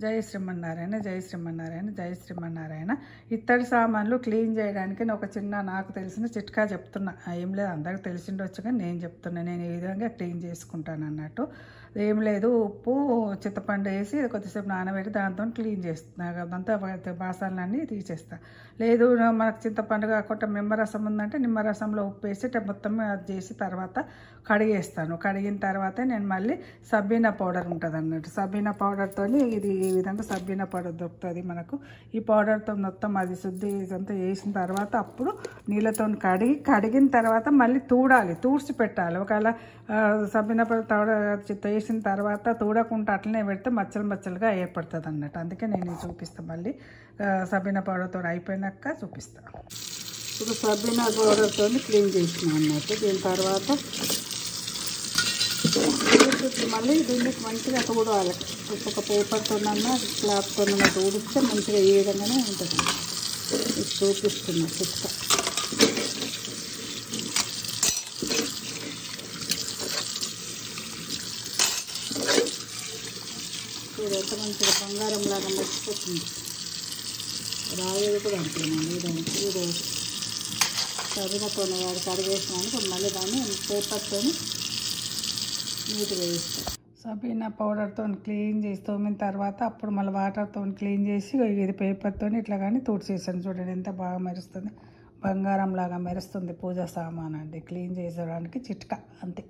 జై శ్రీమన్నారాయణ, జై శ్రీమన్నారాయణ, జై శ్రీమన్నారాయణ. ఇత్తడి సామాన్లు క్లీన్ చేయడానికి నేను ఒక చిన్న నాకు తెలిసిన చిట్కా చెప్తున్నా. ఏం లేదు, అందరికి తెలిసిండొచ్చు కానీ నేను చెప్తున్నా. నేను ఈ విధంగా క్లీన్ చేసుకుంటాను అన్నట్టు. ఏం లేదు, ఉప్పు చింతపండు వేసి కొద్దిసేపు నానబెట్టి దాంతో క్లీన్ చేస్తున్నా. అదంతా బాసనలన్నీ తీసేస్తా. లేదు మనకు చింతపండు కాకుండా నిమ్మరసం ఉందంటే నిమ్మరసంలో ఉప్పు వేసి మొత్తం అది చేసి తర్వాత కడిగేస్తాను. కడిగిన తర్వాతే నేను మళ్ళీ సబ్బీనా పౌడర్ ఉంటుంది అన్నట్టు. సబ్బీనా పౌడర్తో ఇది ఈ విధంగా సబ్బీనా పౌడర్ దొరుకుతుంది మనకు. ఈ పౌడర్తో మొత్తం అది శుద్ధి ఇదంతా చేసిన తర్వాత అప్పుడు నీళ్ళతో కడిగిన తర్వాత మళ్ళీ తూడ్చి పెట్టాలి. ఒకవేళ సబ్బీనా పౌడర్ వేసిన తర్వాత తూడకుండా అట్లనే పెడితే మచ్చలుగా ఏర్పడుతుంది అన్నట్టు. అందుకే నేను చూపిస్తాను. మళ్ళీ సబ్బీనా పౌడర్తో అయిపోయినాక చూపిస్తాను. ఇప్పుడు సబ్బీనా పౌడర్తో క్లీన్ చేసిన అన్నట్టు. దీని తర్వాత మళ్ళీ దీనికి మంచిగా తూడాలి. ఒక పేపర్తోనన్నా క్లాత్తోనన్నా తూడిస్తే మంచిగా ఈ విధంగానే ఉంటుంది. చూపిస్తున్నా చిట్కా. ఎంత మంచిగా బంగారం లాగా మెచ్చిపోతుంది. రాయేది కూడా అంతేనండి. దానికి ఇది సరినతో వాడు కడిగేసినానికి మళ్ళీ దాన్ని పేపర్తో నీట్గా వేస్తాం. సబీనా పౌడర్తో క్లీన్ చేసి తోమిన తర్వాత అప్పుడు మళ్ళీ వాటర్తో క్లీన్ చేసి ఇది పేపర్తో ఇట్లా కానీ తుడిచేసాను. చూడండి ఎంత బాగా మెరుస్తుంది, బంగారం లాగా మెరుస్తుంది. పూజా సామాన్ అండి. క్లీన్ చేసేయడానికి చిట్కా అంతే.